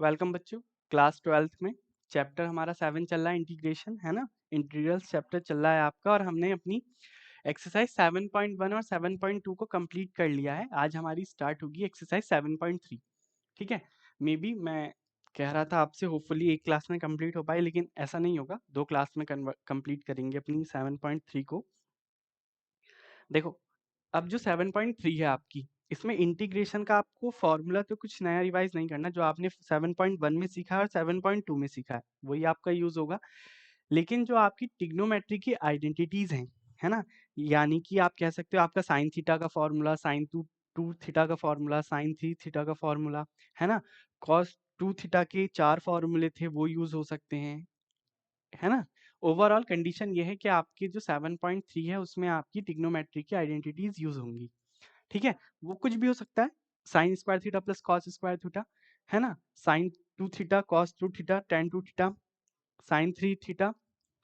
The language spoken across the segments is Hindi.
वेलकम बच्चों। क्लास 12th में चैप्टर हमारा 7 चल रहा है, इंटीग्रेशन है ना। इंटीग्रल्स चैप्टर चल रहा है आपका, और हमने अपनी एक्सरसाइज 7.1 और 7.2 को कंप्लीट कर लिया है। आज हमारी स्टार्ट होगी एक्सरसाइज 7.3। ठीक है, मे बी मैं कह रहा था आपसे होपफुली एक क्लास में कंप्लीट हो पाए, लेकिन ऐसा नहीं होगा, 2 क्लास में कंप्लीट करेंगे अपनी 7.3 को। देखो, अब जो 7.3 है आपकी, इसमें इंटीग्रेशन का आपको फॉर्मूला तो कुछ नया रिवाइज नहीं करना। जो आपने 7.1 में सीखा है और 7.2 में सीखा है वही आपका यूज होगा। लेकिन जो आपकी ट्रिग्नोमेट्री की आइडेंटिटीज हैं, है ना, यानी कि आप कह सकते हो आपका साइन थीटा का फॉर्मूला, साइन टू थीटा का फॉर्मूला, साइन 3 थीटा का फॉर्मूला, है ना, कॉस 2 थीटा के 4 फॉर्मूले थे वो यूज हो सकते हैं, है ना। ओवरऑल कंडीशन ये है कि आपकी जो 7.3 है उसमें आपकी ट्रिग्नोमेट्री की आइडेंटिटीज यूज होंगी। ठीक है, वो कुछ भी हो सकता है, sine square theta plus cos square theta, है ना, sine 2 theta cos 2 theta tan 2 theta, sine 3 theta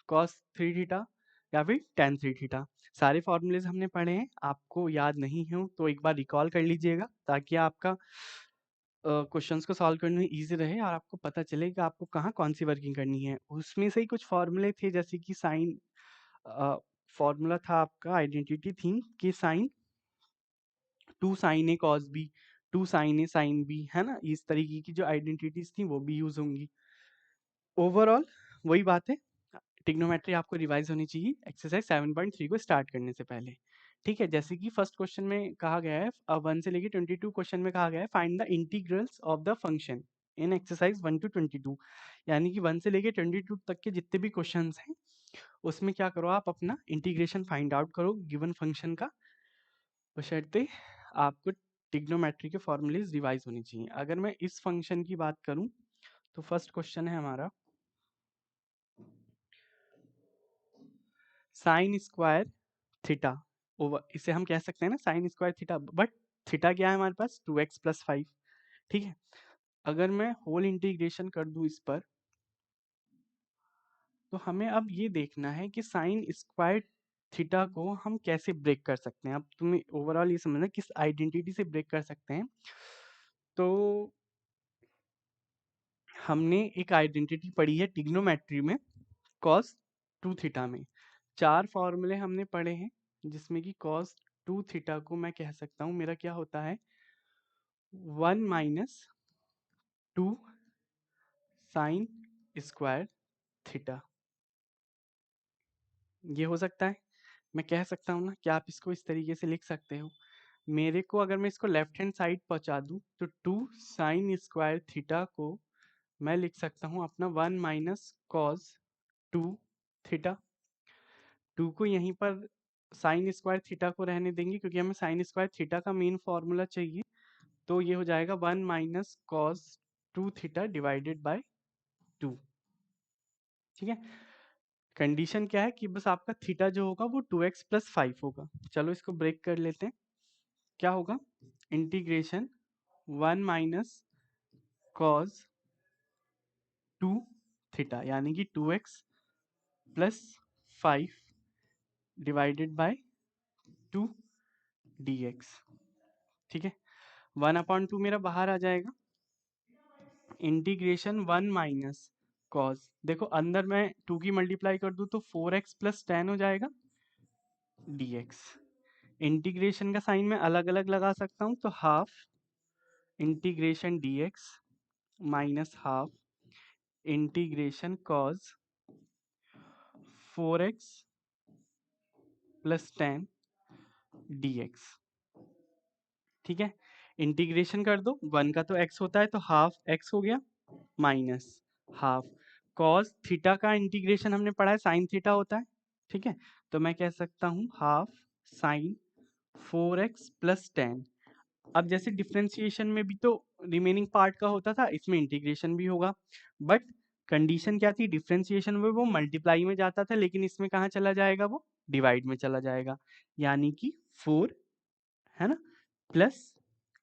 cos 3 theta, या फिर टेन 3 थीटा। सारे फॉर्मूलेज हमने पढ़े हैं, आपको याद नहीं हो तो एक बार रिकॉल कर लीजिएगा, ताकि आपका क्वेश्चंस को सॉल्व करने में ईजी रहे और आपको पता चले कि आपको कहाँ कौन सी वर्किंग करनी है। उसमें से ही कुछ फॉर्मूले थे, जैसे कि साइन फॉर्मूला था आपका, आइडेंटिटी थी कि sign 2 sign A cos B, 2 sign A sine B, है ना। इस तरीके की जो आइडेंटिटीज थी वो भी यूज होंगी। ओवरऑल वही बात है, ट्रिग्नोमेट्री आपको रिवाइज होनी चाहिए एक्सरसाइज 7.3 को स्टार्ट करने से पहले। ठीक है, जैसे कि फर्स्ट क्वेश्चन में कहा गया है, 1 से लेके 22 क्वेश्चन में कहा गया है, find the integrals of the function in exercise 1 to 22। यानी कि 1 से लेके 22 तक के जितने भी क्वेश्चंस हैं उसमें क्या करो, आप अपना इंटीग्रेशन फाइंड आउट करो गिवन फंक्शन का, बशर्ते आपको ट्रिग्नोमेट्री के फॉर्मूलेज रिवाइज होनी चाहिए। अगर मैं इस फंक्शन की बात करूं तो फर्स्ट क्वेश्चन है हमारा साइन स्क्वायर थीटा ओवर, इसे हम कह सकते हैं ना sign square theta, but theta क्या है हमारे पास 2x+5। ठीक है, अगर मैं होल इंटीग्रेशन कर दूं इस पर, तो हमें अब ये देखना है कि साइन स्क्वायर थीटा को हम कैसे ब्रेक कर सकते हैं। अब तुम्हें ओवरऑल ये समझना किस आइडेंटिटी से ब्रेक कर सकते हैं। तो हमने एक आइडेंटिटी पढ़ी है ट्रिग्नोमेट्री में, कॉस 2 थीटा में 4 फॉर्मूले हमने पढ़े हैं, जिसमें कि कॉस 2 थीटा को मैं कह सकता हूँ मेरा क्या होता है, 1 माइनस 2 साइन स्क्वायर थीटा। ये हो सकता है, मैं कह सकता हूँ ना कि आप इसको इस तरीके से लिख सकते हो। मेरे को अगर मैं इसको लेफ्ट हैंड साइड पहुंचा दूं तो 2 साइन स्क्वायर थीटा को मैं लिख सकता हूँ अपना 1 माइनस कॉस 2 थीटा। 2 को यहीं पर साइन स्क्वायर थीटा को रहने देंगे, क्योंकि हमें साइन स्क्वायर थीटा का मेन फॉर्मूला चाहिए। तो ये हो जाएगा 1 minus cos 2 theta divided bye 2। ठीक है, कंडीशन क्या है कि बस आपका थीटा जो होगा वो 2x+5 होगा। चलो इसको ब्रेक कर लेते हैं, क्या होगा, इंटीग्रेशन 1 माइनस कॉस 2 थीटा, यानी कि 2x+5 डिवाइडेड बाय 2 dx। ठीक है, 1/2 मेरा बाहर आ जाएगा, इंटीग्रेशन 1 माइनस कॉस, देखो अंदर मैं 2 की मल्टीप्लाई कर दूं तो 4x+10 हो जाएगा dx। इंटीग्रेशन का साइन मैं अलग अलग लगा सकता हूं, तो half integration dx minus half integration cos 4x+10 dx। ठीक है, इंटीग्रेशन कर दो, 1 का तो x होता है तो हाफ x हो गया, माइनस हाफ कॉस थीटा का इंटीग्रेशन हमने पढ़ा है साइन थीटा होता है। ठीक है, तो मैं कह सकता हूँ हाफ साइन 4x+10। अब जैसे डिफ्रेंसिएशन में भी तो रिमेनिंग पार्ट का होता था, इसमें इंटीग्रेशन भी होगा, बट कंडीशन क्या थी, डिफ्रेंसिएशन में वो मल्टीप्लाई में जाता था, लेकिन इसमें कहाँ चला जाएगा, वो डिवाइड में चला जाएगा, यानी कि 4, है ना, प्लस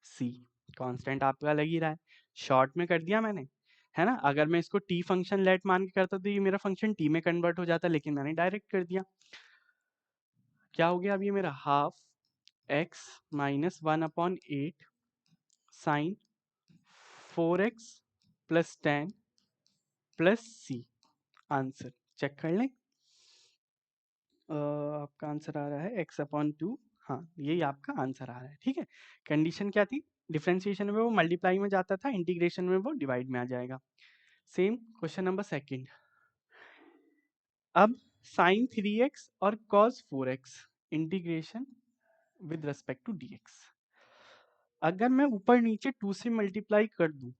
सी, कांस्टेंट आपका लग ही रहा है, शॉर्ट में कर दिया मैंने, है ना। अगर मैं इसको टी फंक्शन लेट मान के करता तो ये मेरा फंक्शन टी में कन्वर्ट हो जाता, लेकिन मैंने डायरेक्ट कर दिया। क्या हो गया अब ये मेरा, half x minus 1/8 sine 4x plus 10 plus C. Answer check कर लें। आपका आंसर आ रहा है x/2। हाँ, यही आपका आंसर आ रहा है। ठीक है, कंडीशन क्या थी? डिफरेंशिएशन में वो मल्टीप्लाई में जाता था, इंटीग्रेशन में वो डिवाइड में आ जाएगा। Same question number second. अब साइन 3x और cos 4x integration with respect to dx। अगर मैं ऊपर नीचे 2 से मल्टीप्लाई कर दूं,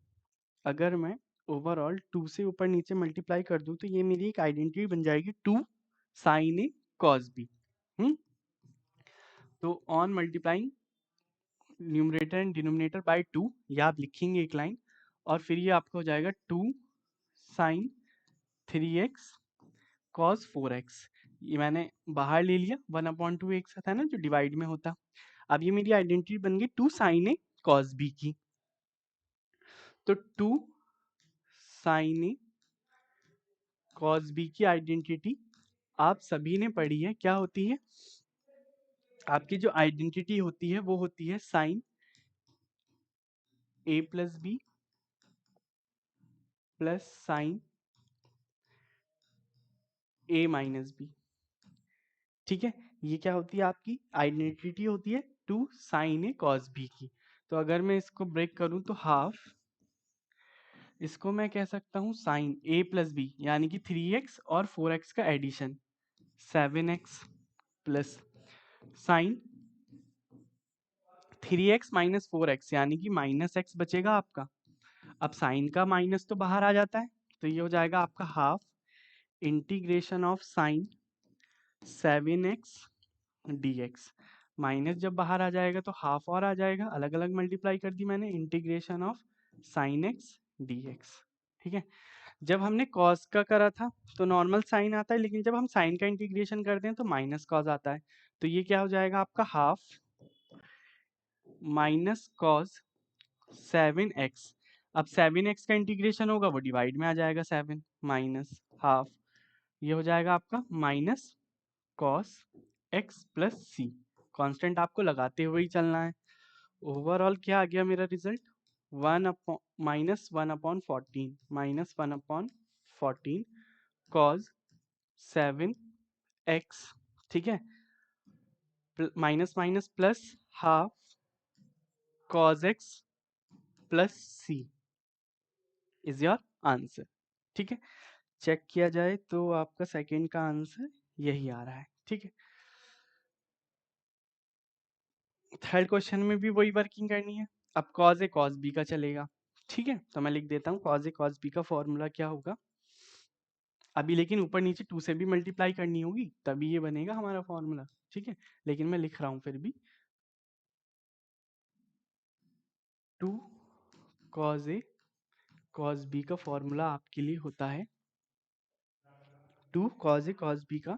अगर मैं ओवरऑल 2 से ऊपर नीचे मल्टीप्लाई कर दूं, तो ये मेरी एक आइडेंटिटी बन जाएगी 2 साइन ए कॉस बी। तो on multiplying numerator and denominator by 2, या आप लिखेंगे एक लाइन, और फिर ये आपका हो जाएगा 2 साइन 3x कॉस 4x। ये मैंने बाहर ले लिया, 1/2 एक साथ है ना जो डिवाइड में होता। अब ये मेरी आइडेंटिटी बन गई 2 साइन ए कॉस बी की। तो 2 साइन ए कॉस बी की आइडेंटिटी आप सभी ने पढ़ी है, क्या होती है? आपकी जो आइडेंटिटी होती है वो होती है साइन ए प्लस बी प्लस साइन ए माइनस बी। ठीक है, ये क्या होती है? आपकी आइडेंटिटी होती है 2 साइन ए कॉस बी की। तो अगर मैं इसको ब्रेक करूं तो हाफ, इसको मैं कह सकता हूं साइन ए प्लस बी, यानी कि 3x और 4x का addition 7x plus sign 3x minus 4x, यानी कि माइनस x बचेगा आपका। अब साइन का माइनस तो बाहर आ जाता है, तो ये हो जाएगा आपका half integration of sine 7x dx। Minus जब बाहर आ जाएगा तो हाफ और आ जाएगा, अलग अलग मल्टीप्लाई कर दी मैंने, integration of sine x dx। ठीक है, जब हमने कॉस का करा था तो नॉर्मल साइन आता है, लेकिन जब हम साइन का इंटीग्रेशन करते हैं तो माइनस कॉस आता है। तो ये क्या हो जाएगा आपका? Half minus cos 7x। अब 7x का इंटीग्रेशन होगा वो डिवाइड में आ जाएगा, 7 माइनस हाफ, ये हो जाएगा आपका माइनस कॉस x प्लस सी। कॉन्स्टेंट आपको लगाते हुए ही चलना है। ओवरऑल क्या आ गया मेरा रिजल्ट? 1/14 minus 1/14 cos 7x। ठीक है, minus minus plus half cos x plus C is your answer. ठीक है, चेक किया जाए तो आपका सेकंड का आंसर यही आ रहा है। ठीक है, थर्ड क्वेश्चन में भी वही वर्किंग करनी है। अब कॉज ए कॉस बी का चलेगा। ठीक है, तो मैं लिख देता हूँ कॉज ए कॉस बी का फॉर्मूला क्या होगा अभी, लेकिन ऊपर नीचे 2 से भी मल्टीप्लाई करनी होगी तभी ये बनेगा हमारा फॉर्मूला। ठीक है, लेकिन मैं लिख रहा हूँ फिर भी 2 कॉज ए कॉस बी का फॉर्मूला आपके लिए होता है 2 कॉज ए कॉस बी का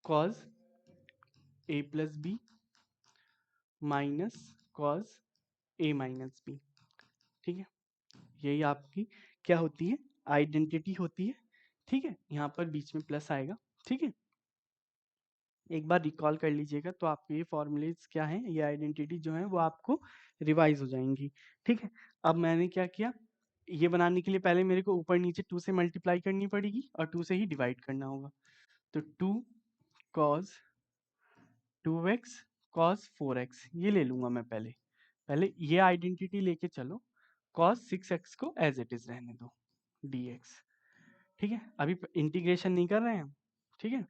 कॉज ए प्लस बी माइनस कॉज ए माइनस बी। ठीक है, यही आपकी क्या होती है? आइडेंटिटी होती है। ठीक है, यहाँ पर बीच में प्लस आएगा। ठीक है, एक बार रिकॉल कर लीजिएगा तो आपके ये फॉर्मूलेज क्या हैं, ये आइडेंटिटी जो है वो आपको रिवाइज हो जाएंगी। ठीक है, अब मैंने क्या किया, ये बनाने के लिए पहले मेरे को ऊपर नीचे 2 से मल्टीप्लाई करनी पड़ेगी और 2 से ही डिवाइड करना होगा। तो 2 कॉस 2x कॉस 4x ये ले लूंगा मैं पहले। पहले ये आइडेंटिटी लेके चलो, कॉस 6x को एज इट इज रहने दो dx। ठीक है, अभी इंटीग्रेशन नहीं कर रहे हैं हम। ठीक है,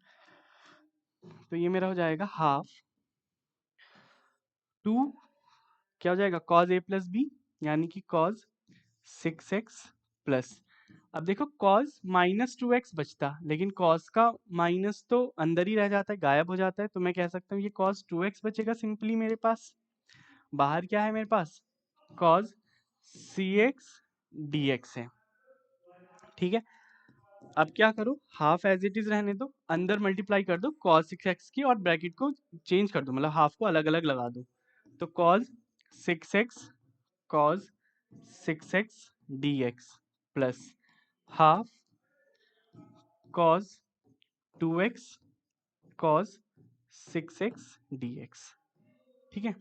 तो ये मेरा हो जाएगा हाफ 2 क्या हो जाएगा? कॉज ए प्लस बी, यानी कि कॉज 6x प्लस। अब देखो कॉज माइनस 2x बचता, लेकिन कॉज का माइनस तो अंदर ही रह जाता है, गायब हो जाता है। तो मैं कह सकता हूँ ये कॉज 2x बचेगा सिंपली मेरे पास। बाहर क्या है मेरे पास? कॉज cx dx है। ठीक है, अब क्या करो, हाफ एज इट इज रहने दो, अंदर मल्टीप्लाई कर दो cos 6x की, और ब्रैकेट को चेंज कर दो, मतलब हाफ को अलग अलग लगा दो। तो cos 6x cos 6x dx plus half cos 2x cos 6x dx। ठीक है,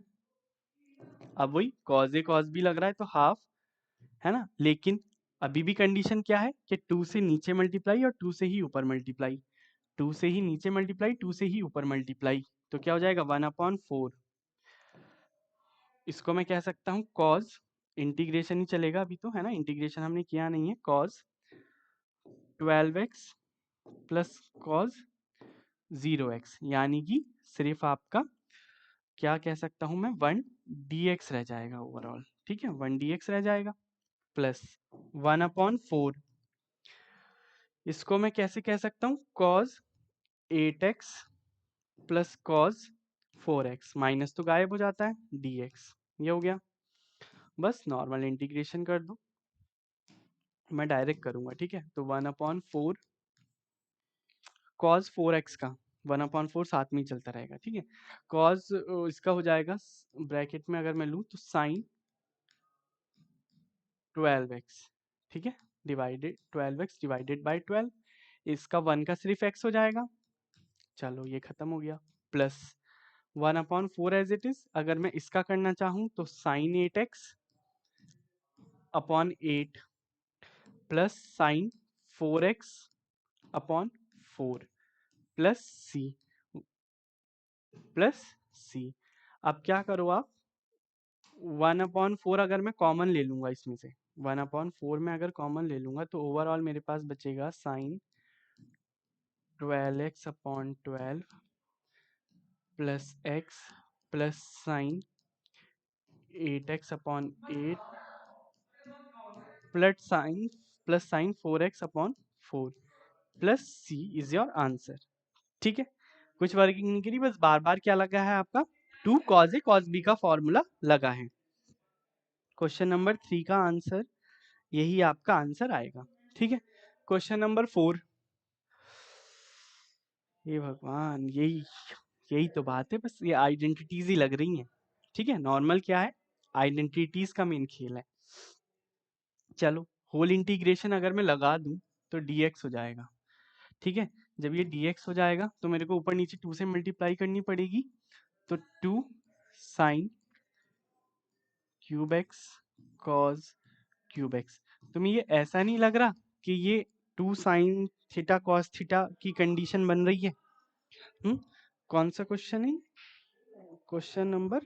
अब वही cos a cos b लग रहा है तो हाफ है ना, लेकिन अभी भी कंडीशन क्या है कि 2 से नीचे मल्टीप्लाई और 2 से ही ऊपर मल्टीप्लाई, 2 से ही नीचे मल्टीप्लाई, 2 से ही ऊपर मल्टीप्लाई, तो क्या हो जाएगा 1/4। इसको मैं कह सकता हूँ कॉज, इंटीग्रेशन ही चलेगा अभी तो, है ना, इंटीग्रेशन हमने किया नहीं है, cause 12x plus cos 0x, यानी कि सिर्फ आपका क्या कह सकता हूँ मैं 1 dx रह जाएगा ओवरऑल, ठीक है, 1 dx रह जाएगा प्लस 1/4। इसको मैं कैसे कह सकता हूँ cause 8x plus cos 4x, minus तो गायब हो जाता है, dx, ये हो गया। बस नॉर्मल इंटीग्रेशन कर दो, मैं डायरेक्ट करूंगा, ठीक है, तो 1/4 कॉज 4x का 1/4 साथ में ही चलता रहेगा, ठीक है, कॉज इसका हो जाएगा ब्रैकेट में अगर मैं लूँ तो साइन 12x, ठीक है, डिवाइडेड 12x डिवाइडेड बाय 12, इसका 1 का सिर्फ x हो जाएगा, चलो ये खत्म हो गया, प्लस 1/4 एज इट इज। अगर मैं इसका करना चाहूँ तो sine 8x upon 8 plus sine 4x upon 4 plus C. अब क्या करो आप, 1/4 अगर मैं कॉमन ले लूंगा इसमें से, 1/4 में अगर कॉमन ले लूंगा तो ओवरऑल मेरे पास बचेगा sine 12x upon 12 plus x plus sine 8x upon 8 plus sine 4x upon 4 plus C is your answer, ठीक है, कुछ वर्किंग नहीं करी, बस बार बार क्या लगा है आपका 2 cos a cos b का फॉर्मूला लगा है। क्वेश्चन नंबर 3 का आंसर यही आपका आंसर आएगा, ठीक है। क्वेश्चन नंबर 4, ये भगवान, यही यही तो बात है, बस ये आइडेंटिटीज ही लग रही हैं, ठीक है, नॉर्मल क्या है, आइडेंटिटीज का मेन खेल है। चलो होल इंटीग्रेशन अगर मैं लगा दूं तो dx हो जाएगा, ठीक है, जब ये dx हो जाएगा तो मेरे को ऊपर नीचे 2 से मल्टीप्लाई करनी पड़ेगी, तो 2 sine cube x cos cube x. तुम्हें ये ऐसा नहीं लग रहा कि ये 2 साइन थीटा कॉस थीटा की कंडीशन बन रही है? कौन सा क्वेश्चन है? क्वेश्चन नंबर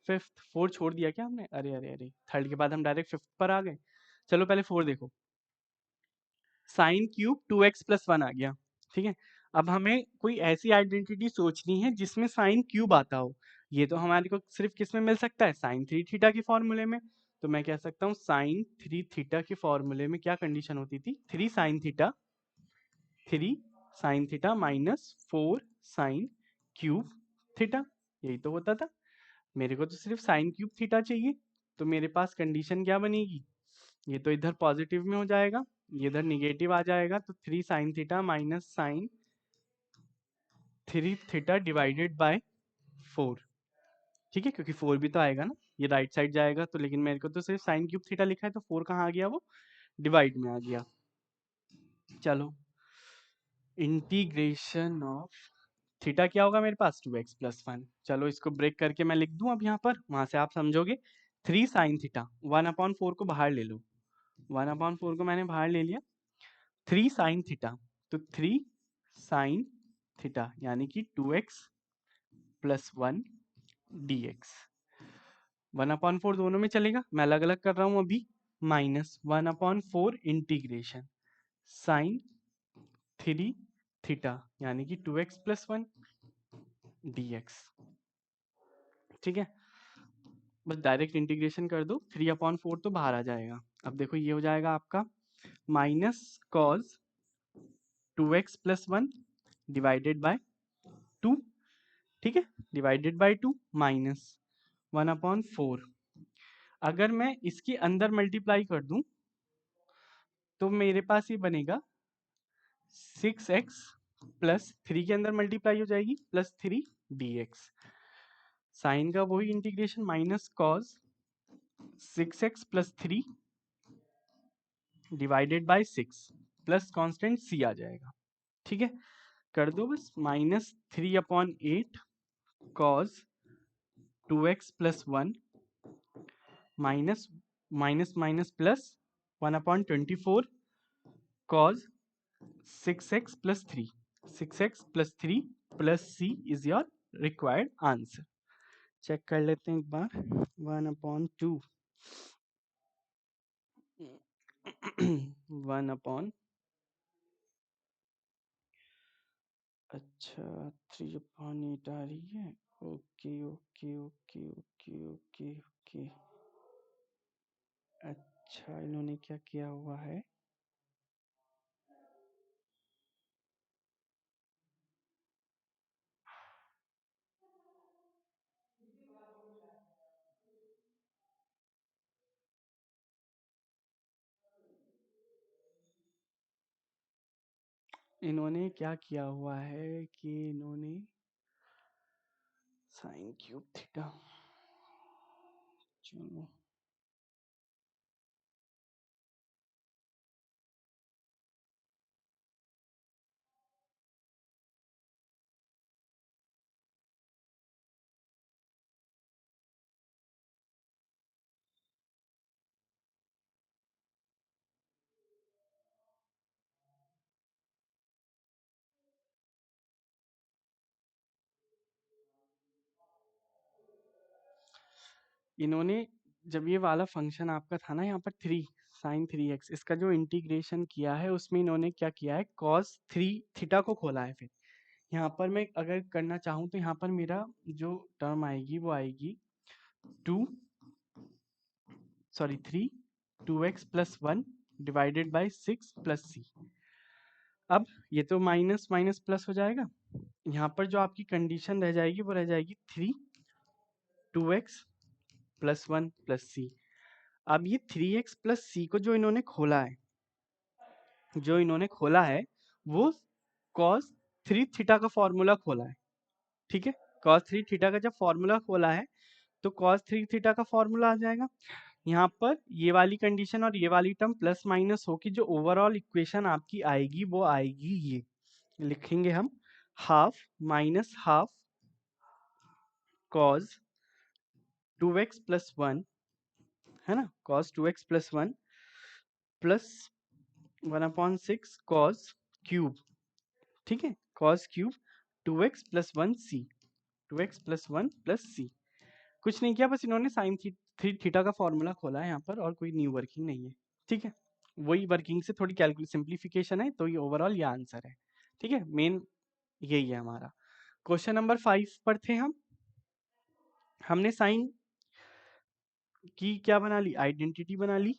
5th, 4 छोड़ दिया क्या हमने? अरे अरे अरे, 3rd के बाद हम डायरेक्ट 5th पर आ गए। चलो पहले 4 देखो, साइन क्यूब 2x प्लस 1 आ गया, ठीक है। अब हमें कोई ऐसी आइडेंटिटी सोचनी है जिसमें साइन क्यूब आता हो, ये तो हमारे को सिर्फ किस में मिल सकता है, साइन 3 थीटा के फॉर्मूले में। तो मैं कह सकता हूँ साइन 3 थीटा के फॉर्मूले में क्या कंडीशन होती थी, 3 sine theta minus 4 sign cube theta, यही तो होता था। मेरे को तो सिर्फ साइन क्यूब थीटा चाहिए, तो मेरे पास कंडीशन क्या बनेगी, ये तो इधर पॉजिटिव में हो जाएगा, ये इधर निगेटिव आ जाएगा, तो 3 sine theta minus sine 3 theta divided by 4, ठीक है, क्योंकि 4 भी तो आएगा ना, ये राइट साइड जाएगा तो, लेकिन मेरे को तो सिर्फ साइन क्यूब थीटा लिखा है, तो 4 कहाँ आ गया, वो डिवाइड में आ गया। चलो इंटीग्रेशन ऑफ थीटा क्या होगा मेरे पास, 2x प्लस 1। चलो इसको ब्रेक करके मैं लिख दूं अब यहाँ पर, वहां से आप समझोगे। 3 साइन थीटा, 1/4 को बाहर ले लो, 1/4 को मैंने बाहर ले लिया, 3 साइन थीटा, तो 3 साइन थीटा यानी कि 2x प्लस 1 dx, 1/4 दोनों में चलेगा, मैं अलग अलग कर रहा हूं अभी, माइनस 1/4 इंटीग्रेशन साइन 3 थीटा यानी कि 2x प्लस 1 dx, ठीक है, बस डायरेक्ट इंटीग्रेशन कर दो, 3/4 तो बाहर आ जाएगा। अब देखो ये हो जाएगा आपका minus cos 2x plus 1 divided by 2, ठीक है, डिवाइडेड बाय 2 माइनस 1/4। अगर मैं इसके अंदर मल्टीप्लाई कर दूं तो मेरे पास ये बनेगा 6x प्लस 3 के अंदर मल्टीप्लाई हो जाएगी प्लस 3 dx, साइन का वही integration minus cos 6x plus 3 divided by 6 plus constant c आ जाएगा, ठीक है, कर दो बस, minus 3/8 cause 2x plus 1 minus minus minus plus 1/24 cos 6x plus 3. 6x plus 3 plus c is your required answer. Check कर लेते हैं एक बार. 1/2 1/, अच्छा 3/8 आ रही है. Okay okay okay okay okay okay. अच्छा इन्होंने क्या किया हुआ है, इन्होंने क्या किया हुआ है कि इन्होंने साइन क्यूब थीटा, चलो इन्होंने जब ये वाला फंक्शन आपका था ना यहाँ पर 3 साइन 3x, इसका जो इंटीग्रेशन किया है उसमें इन्होंने क्या किया है, cos 3 थीटा को खोला है. फिर यहाँ पर मैं अगर करना चाहूँ तो यहाँ पर मेरा जो टर्म आएगी वो आएगी 3 2x plus 1 divided by 6 plus c. अब ये तो माइनस माइनस प्लस हो जाएगा. यहाँ पर जो आपकी कंडीशन रह जाएगी वो रह जाएगी 3 2x प्लस 1 प्लस c. अब ये 3x प्लस c को जो इन्होंने खोला है वो cos 3 थीटा का फॉर्मूला खोला है. ठीक है, cos 3 थीटा का जब फॉर्मूला खोला है तो cos 3 थीटा का फॉर्मूला आ जाएगा. यहाँ पर ये वाली कंडीशन और ये वाली टर्म प्लस माइनस होके जो ओवरऑल इक्वेशन आपकी आएगी वो आएगी, ये लिखेंगे हम half minus half cos 2x plus 1, है ना, cos 2x plus 1 plus 1/6 cos cube. ठीक है, cos cube 2x plus 1 c, 2x plus 1 plus c. कुछ नहीं किया, बस इन्होंने साइन थीटा का फॉर्मूला खोला है यहाँ पर, और कोई न्यू वर्किंग नहीं है. ठीक है, वही वर्किंग से थोड़ी कैलकुलेट सिंप्लीफिकेशन है, तो ये ओवरऑल ये आंसर है. ठीक है, मेन यही है हमारा. क्वेश्चन नंबर 5 पर थे हम. हमने साइन की क्या बना ली, आइडेंटिटी बना ली.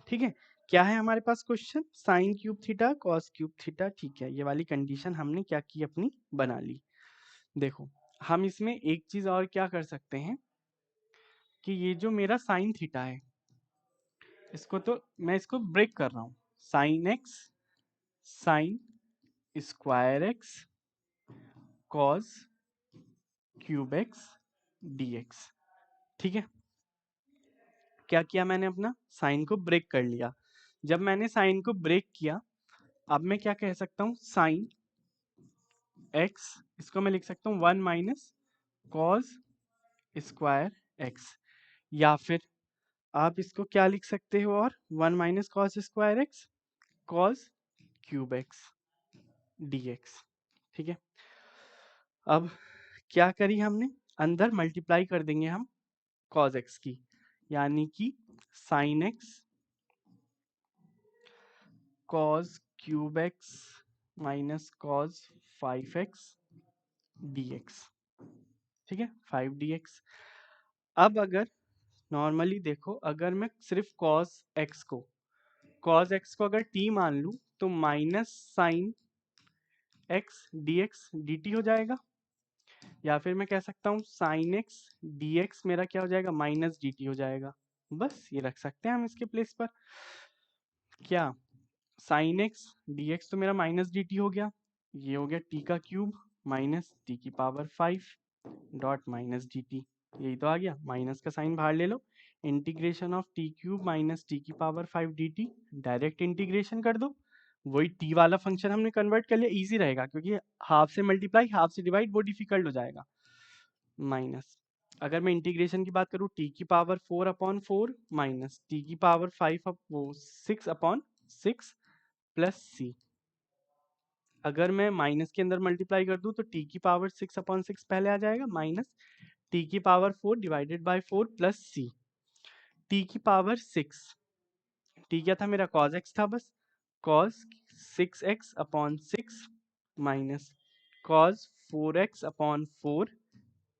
ठीक है, क्या है हमारे पास question, sine cube theta cos cube theta. ठीक है, ये वाली कंडीशन हमने क्या की, अपनी बना ली. देखो हम इसमें एक चीज और क्या कर सकते हैं कि ये जो मेरा साइन थीटा है इसको तो मैं इसको ब्रेक कर रहा हूं. Sign X sine square x cos cube x dx. ठीक है, क्या किया मैंने, अपना साइन को ब्रेक कर लिया. जब मैंने साइन को ब्रेक किया, अब मैं क्या कह सकता हूँ, साइन एक्स, इसको मैं लिख सकता हूँ 1 माइनस कॉस स्क्वायर एक्स, या फिर आप इसको क्या लिख सकते हो, और 1 minus cos square x cos cube x dx. ठीक है, अब क्या करी हमने, अंदर मल्टीप्लाई कर देंगे हम कॉस एक्स की, यानी कि sine x cos cube x minus cos 5x dx. ठीक है, 5 dx. अब अगर नॉर्मली देखो, अगर मैं सिर्फ cos x को अगर t मान लूं तो minus sine x dx dt हो जाएगा, या फिर मैं कह सकता हूँ साइन x dx मेरा क्या हो जाएगा, माइनस dt हो जाएगा. बस ये रख सकते हैं हम इसके प्लेस पर. क्या साइन x dx तो मेरा माइनस dt हो गया, ये हो गया t का क्यूब माइनस t की पावर 5 डॉट माइनस dt. यही तो आ गया, माइनस का साइन बाहर ले लो, integration of t cube minus T की पावर 5 dt, डायरेक्ट इंटीग्रेशन कर दो. वही टी वाला फंक्शन हमने कन्वर्ट कर लिया, इजी रहेगा, क्योंकि हाफ से मल्टीप्लाई हाफ से डिवाइड वो डिफिकल्ट हो जाएगा. माइनस अगर मैं इंटीग्रेशन की बात करूँ टी की पावर 4/4 माइनस टी की पावर 6/6 प्लस सी। अगर मैं माइनस के अंदर मल्टीप्लाई कर दूं तो टी की पावर 6/6 पहले आ जाएगा माइनस टी की power 4 divided by 4 plus C. T की पावर 6, टी क्या था मेरा cos x था बस, cos 6x/6 minus cos 4x/4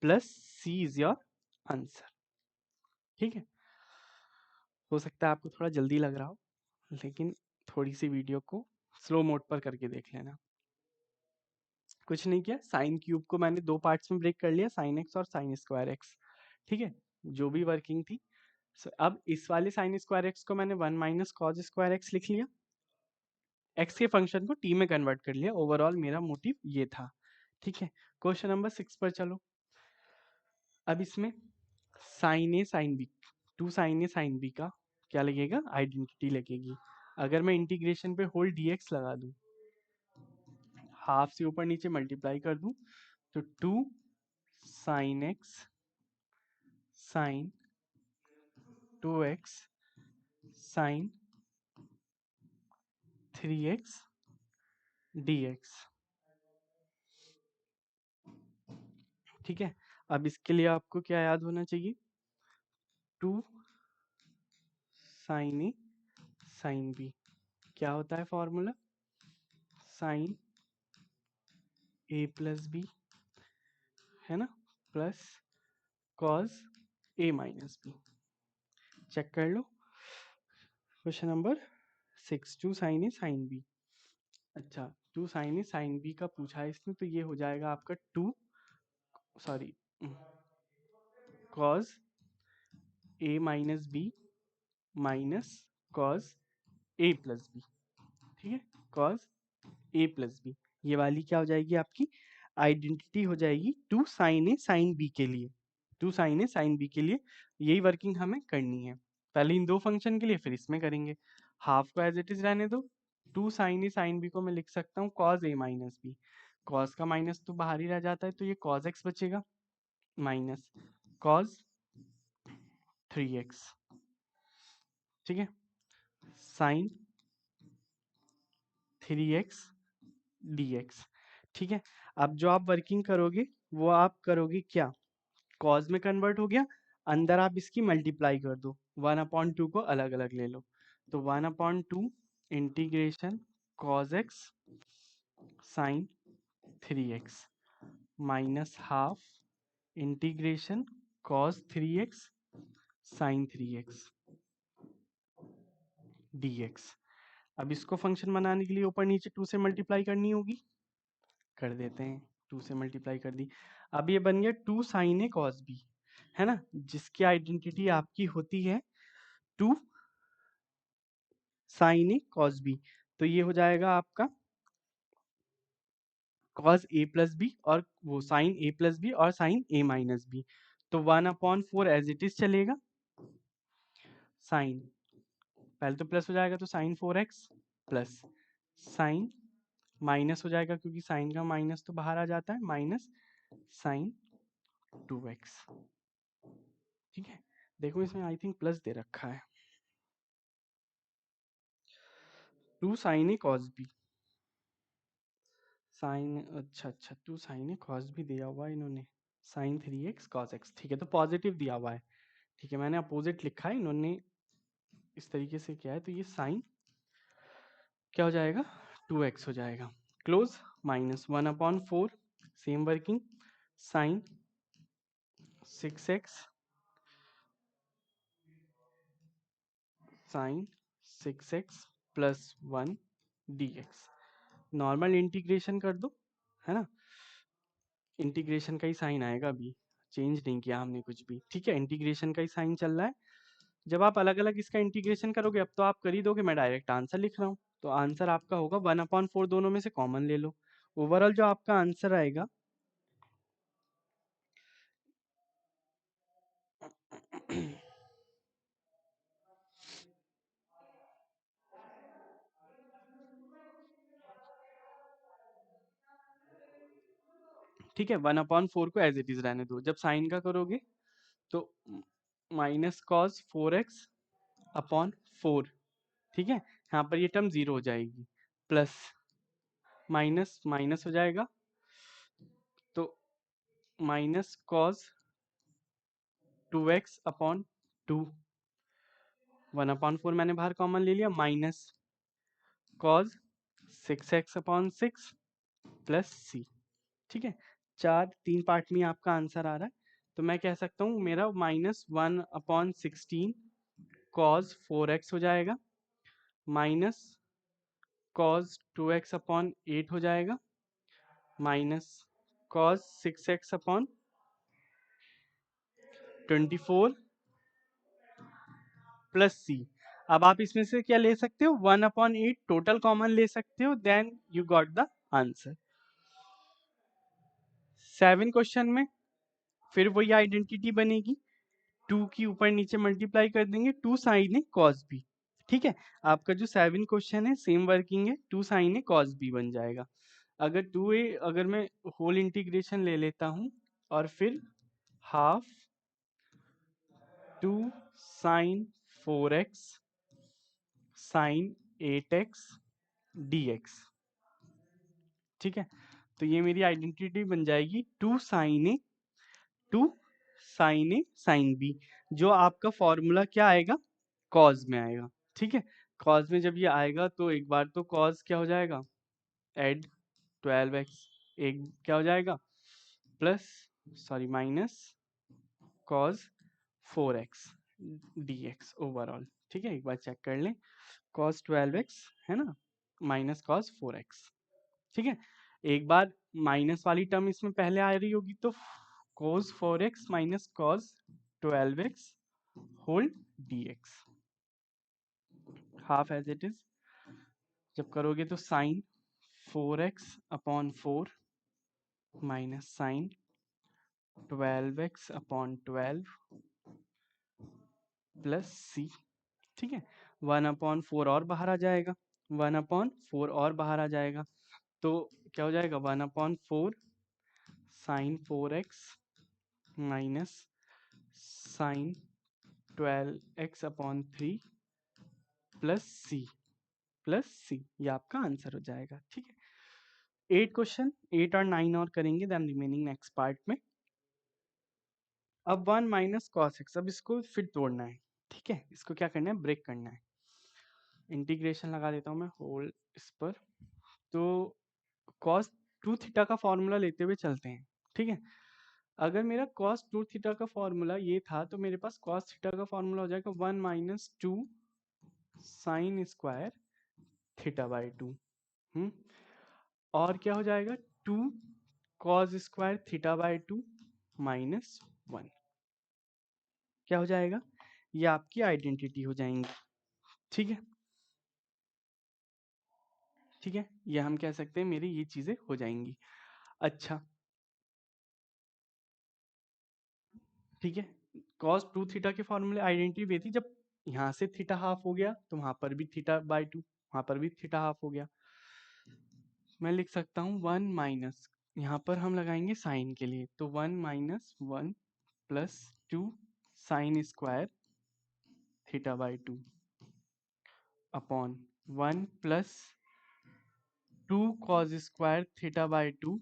plus C is your answer. ठीक है, हो सकता है आपको थोड़ा जल्दी लग रहा हो, लेकिन थोड़ी सी वीडियो को स्लो मोड पर करके देख लेना। कुछ नहीं किया, साइन क्यूब को मैंने दो पार्ट्स में ब्रेक कर लिया, साइन एक्स और साइन स्क्वायर एक्स। ठीक है, जो भी वर्किंग थी। अब इस वाले साइन स्क्वायर एक्स को मैंने 1 माइनस कॉज स्क्वायर एक्स लिख लिया, एक्स के फंक्शन को टी में कन्वर्ट कर लिया। ओवरऑल मेरा मोटिव ये था। ठीक है, क्वेश्चन नंबर 6 पर चलो। अब इसमें sine A sine B, two sine A sine B का क्या लगेगा, आइडेंटिटी लगेगी। अगर मैं इंटीग्रेशन पे होल dx लगा दूं, हाफ से ऊपर नीचे मल्टीप्लाई कर दूं, तो 2 sine X sine 2x sine 3x dx। ठीक है, अब इसके लिए आपको क्या याद होना चाहिए, 2 साइन ए साइन बी क्या होता है फॉर्मूला, साइन ए प्लस बी, है ना, प्लस कॉज ए माइनस बी। चेक कर लो question number 6, 2 sign A sine B. अच्छा, 2 साइन ए साइन बी का पूछा है इसने, तो ये हो जाएगा आपका 2 सॉरी कॉज ए माइनस बी माइनस कॉज ए प्लस बी। ठीक है, कॉज ए प्लस बी, ये वाली क्या हो जाएगी आपकी आइडेंटिटी हो जाएगी 2 साइन ए साइन बी के लिए। 2 साइन ए साइन बी के लिए यही वर्किंग हमें करनी है, पहले इन दो फंक्शन के लिए फिर इसमें करेंगे। हाफ को एज इट इज रहने दो, 2 साइन ए साइन बी को मैं लिख सकता हूँ कॉज ए माइनस बी, कॉज का माइनस तो बाहर ही रह जाता है, तो ये कॉज एक्स बचेगा माइनस कॉज 3x। ठीक है, साइन 3x dx। ठीक है, अब जो आप वर्किंग करोगे वो आप करोगे क्या, कॉज में कन्वर्ट हो गया, अंदर आप इसकी मल्टीप्लाई कर दो, 1/2 को अलग अलग ले लो, तो 1/2 integration cos X sine 3x minus half integration cos 3x sine 3x dx। अब इसको फंक्शन बनाने के लिए ऊपर नीचे 2 से मल्टीप्लाई करनी होगी, कर देते हैं, 2 से मल्टीप्लाई कर दी। अब ये बन गया 2 साइन ए कॉस बी, है ना, जिसकी आइडेंटिटी आपकी होती है 2 साइन ए कॉस बी, तो ये हो जाएगा आपका कॉस ए प्लस बी और वो साइन ए प्लस बी और साइन ए माइनस बी, तो 1/4 एज इट इज चलेगा, साइन पहले तो प्लस हो जाएगा तो sine 4x plus sign minus हो जाएगा क्योंकि साइन का माइनस तो बाहर आ जाता है, माइनस साइन 2x। ठीक है, देखो इसमें आई थिंक प्लस दे रखा है, 2 साइन ए कॉस बी साइन, अच्छा 2 साइन ए कॉस बी दिया हुआ है इन्होंने, साइन 3x कॉस x। ठीक है, तो पॉजिटिव दिया हुआ है, ठीक है, मैंने अपोजिट लिखा है, इन्होंने इस तरीके से किया है, तो ये साइन क्या हो जाएगा 2x हो जाएगा, close minus 1/4 same working sine 6x sine 6x plus 1 dx। Normal integration कर दो, है ना, इंटीग्रेशन का ही साइन आएगा, अभी चेंज नहीं किया हमने कुछ भी। ठीक है, इंटीग्रेशन का ही साइन चल रहा है, जब आप अलग अलग इसका इंटीग्रेशन करोगे अब तो आप कर ही दोगे, मैं डायरेक्ट आंसर लिख रहा हूँ, तो आंसर आपका होगा 1/4, दोनों में से कॉमन ले लो, ओवरऑल जो आपका आंसर आएगा ठीक है, 1/4 को एज इट इज रहने दो, जब साइन का करोगे तो माइनस कॉस 4x अपॉन 4, ठीक है। यहाँ पर ये टर्म 0 हो जाएगी, प्लस माइनस माइनस हो जाएगा, तो माइनस कॉस 2x अपॉन 2, 1/4 मैंने बाहर कॉमन ले लिया, minus cos 6x upon 6 plus c, ठीक है। 3 पार्ट में आपका आंसर आ रहा है, तो मैं कह सकता हूँ मेरा -1/16 कॉस 4x हो जाएगा, माइनस कॉस 2x अपॉन 8 हो जाएगा, minus cos 6x upon 24 plus C. अब आप इसमें से क्या ले सकते हो, 1/8 टोटल कॉमन ले सकते हो, then you got the answer. 7 question में फिर वही आइडेंटिटी बनेगी, 2 की ऊपर नीचे मल्टीप्लाई कर देंगे, 2 साइन ए कॉस बी, ठीक है। आपका जो 7 क्वेश्चन है सेम वर्किंग है, 2 साइन ए कॉस बी बन जाएगा। अगर मैं होल इंटीग्रेशन ले लेता हूं और फिर half 2 sign 4x sign 8x dx, ठीक है। तो ये मेरी आइडेंटिटी बन जाएगी 2 साइन ए साइन बी, जो आपका फॉर्मूला क्या आएगा, कॉज में आएगा, ठीक है। कॉज में जब ये आएगा तो एक बार तो कॉज क्या हो जाएगा, एड 12x, एक क्या हो जाएगा plus sorry minus cos 4x dx overall, ठीक है। एक बार चेक कर लें, कॉस 12x है ना, माइनस कॉस 4x, ठीक है। एक बार माइनस वाली टर्म इसमें पहले आ रही होगी, तो cos 4x minus cos 12x whole dx, half as it is. जब करोगे तो sine 4x upon 4 minus sine 12x upon 12 plus C, ठीक है। 1/4 और बाहर आ जाएगा, 1/4 और बाहर आ जाएगा, तो क्या हो जाएगा 1/4 sine 4x minus sine 12x upon 3 plus C, ये आपका आंसर हो जाएगा, ठीक है। 8 क्वेश्चन, 8 और 9 और करेंगे, देन रिमेनिंग नेक्स्ट पार्ट में। अब 1 माइनस कॉस एक्स, अब इसको फिर तोड़ना है, ठीक है। इसको क्या करना है, ब्रेक करना है। इंटीग्रेशन लगा देता हूँ मैं होल इस पर, तो कॉस 2 थीटा का फॉर्मूला लेते हुए चलते हैं, ठीक है। अगर मेरा कॉस 2 थीटा का फॉर्मूला ये था, तो मेरे पास कॉस थीटा का फॉर्मूला हो जाएगा 1 minus 2 sign square theta by 2, और क्या हो जाएगा 2 cos square theta by 2 minus 1, क्या हो जाएगा, ये आपकी आइडेंटिटी हो जाएंगी, ठीक है। ठीक है, ये हम कह सकते हैं मेरी ये चीजें हो जाएंगी। अच्छा, ठीक है। कॉस 2 थीटा के फॉर्मूले आइडेंटिटी ये थी, जब यहाँ से थीटा हाफ हो गया तो वहां पर भी थीटा बाई 2, वहां पर भी थीटा हाफ हो गया। मैं लिख सकता हूँ 1 माइनस, यहाँ पर हम लगाएंगे साइन के लिए, तो 1 minus 1 plus 2 sign square theta by 2 upon 1 plus 2 cos square theta by 2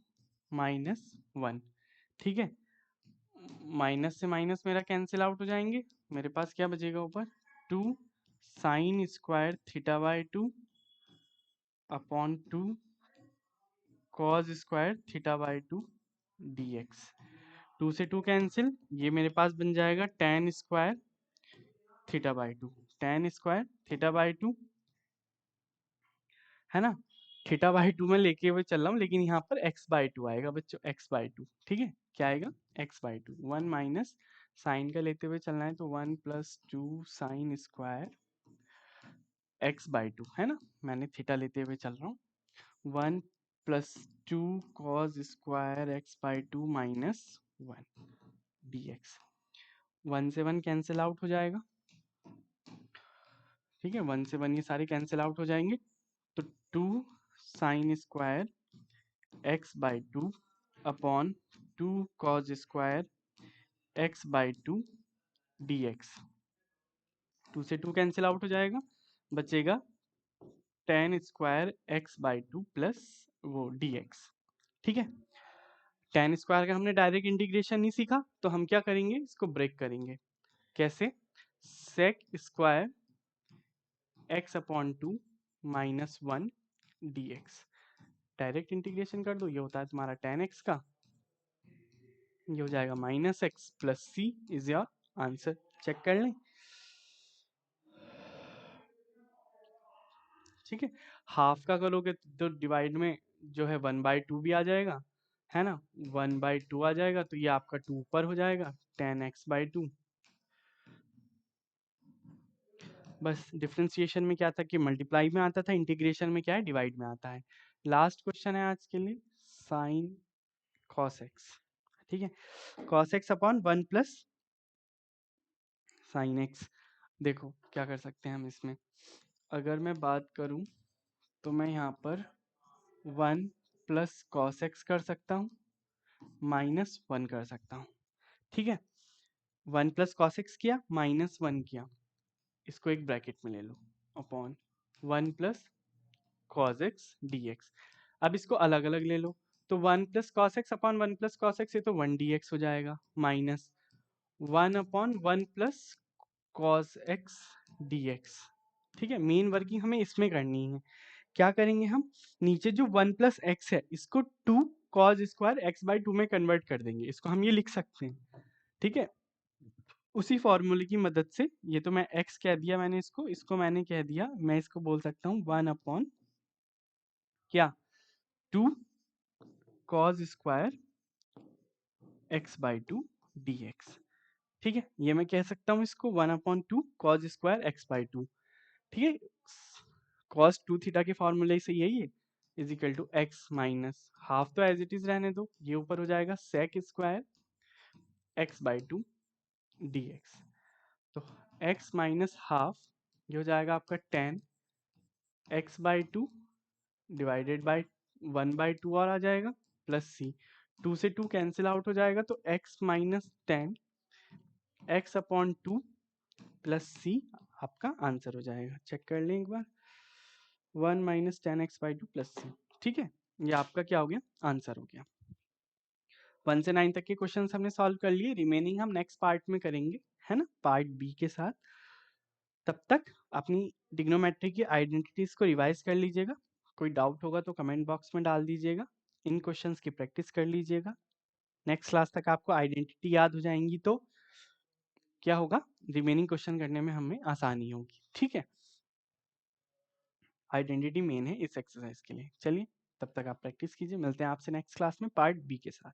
minus 1, ठीक है। माइनस से माइनस मेरा कैंसिल आउट हो जाएंगे, मेरे पास क्या बचेगा ऊपर, 2 sign square theta by 2 upon 2 cos square theta by 2 dx। 2 से 2 कैंसिल, ये मेरे पास बन जाएगा tan square theta by 2, tan square theta by 2, है ना। थीटा बाई 2 में लेके हुए चल रहा हूँ, लेकिन यहाँ पर x बाई 2 आएगा बच्चों, x बाई 2, ठीक है। क्या आएगा, x बाई 2, 1 माइनस साइन का लेते हुए चलना है, तो 1 plus 2 sine square x by 2, है ना। मैंने थीटा लेते हुए चल रहा हूँ, 1 plus 2 cos square x by 2 minus 1 dx। 1 से 1 कैंसिल आउट हो जाएगा, ठीक है। 1 से 1 ये सारे कैंसिल आउट हो जाएंगे, तो 2 sine square x by 2 upon 2 cos square X by two D x. 2 से 2 कैंसिल आउट हो जाएगा, बचेगा ten square X by two plus वो डी एक्स। ठीक है, टेन स्क्वायर का हमने डायरेक्ट इंटीग्रेशन नहीं सीखा, तो हम क्या करेंगे, इसको ब्रेक करेंगे। कैसे? Sec square X upon two minus one D X. Direct integration कर दो, ये होता है तुम्हारा टेन एक्स का, ये हो जाएगा minus X plus C is your answer. Check कर लें। ठीक है, हाफ का करोगे तो डिवाइड में जो है 1/2 भी आ जाएगा, है ना, 1/2 आ जाएगा, तो ये आपका 2 ऊपर हो जाएगा, टेन एक्स बाई टू। बस डिफ्रेंसिएशन में क्या था कि मल्टीप्लाई में आता था, इंटीग्रेशन में क्या है, डिवाइड में आता है। लास्ट क्वेश्चन है आज के लिए, साइन कॉस एक्स। ठीक है, cos x upon 1 plus sine x. देखो क्या कर सकते हैं हम इसमें, अगर मैं बात करूं तो मैं यहाँ पर 1 प्लस कॉस एक्स कर सकता हूँ, माइनस 1 कर सकता हूँ। ठीक है, 1 प्लस कॉस एक्स किया, माइनस 1 किया, इसको एक ब्रैकेट में ले लो, upon 1 plus cos x d x. अब इसको अलग अलग ले लो, तो 1 plus cos x upon 1 plus cos x, ये तो 1 डी एक्स हो जाएगा, minus 1 upon 1 plus cos x d x. ठीक है, मेन वर्किंग हमें इसमें करनी है। क्या करेंगे हम, नीचे जो 1 प्लस एक्स है इसको 2 cos square X by to में कन्वर्ट कर देंगे, इसको हम ये लिख सकते हैं। ठीक है, उसी फॉर्मूले की मदद से, ये तो मैं x कह दिया मैंने, इसको मैंने कह दिया, मैं इसको बोल सकता हूँ 1 अपॉन क्या, 2 cos square X by two D x. ठीक है, ये मैं कह सकता हूँ इसको 1 upon 2 cos square X by to. ठीक है, कॉस 2 थीटा के फॉर्मूले से यही है, is equal to X minus half, तो एज इट इज रहने दो, ये ऊपर हो जाएगा sec square X by two D X. तो x माइनस हाफ, ये हो जाएगा आपका tan x by two divided by 1/2 और आ जाएगा, प्लस सी, 2 से 2 कैंसिल आउट हो जाएगा, तो x minus ten x upon two plus C आपका आंसर हो जाएगा। चेक कर लें एक बार, 1 minus ten x by two plus C. ठीक है, ये आपका क्या हो गया, आंसर हो गया। 1 से 9 तक के क्वेश्चंस हमने सॉल्व कर लिए, रिमेनिंग हम नेक्स्ट पार्ट में करेंगे, है ना, पार्ट बी के साथ। तब तक अपनी डिग्नोमेट्री की आइडेंटिटीज को रिवाइज कर लीजिएगा, कोई डाउट होगा तो कमेंट बॉक्स में डाल दीजिएगा, इन क्वेश्चंस की प्रैक्टिस कर लीजिएगा। नेक्स्ट क्लास तक आपको आइडेंटिटी याद हो जाएंगी तो क्या होगा, रिमेनिंग क्वेश्चन करने में हमें आसानी होगी। ठीक है, आइडेंटिटी मेन है इस एक्सरसाइज के लिए। चलिए, तब तक आप प्रैक्टिस कीजिए, मिलते हैं आपसे नेक्स्ट क्लास में पार्ट बी के साथ।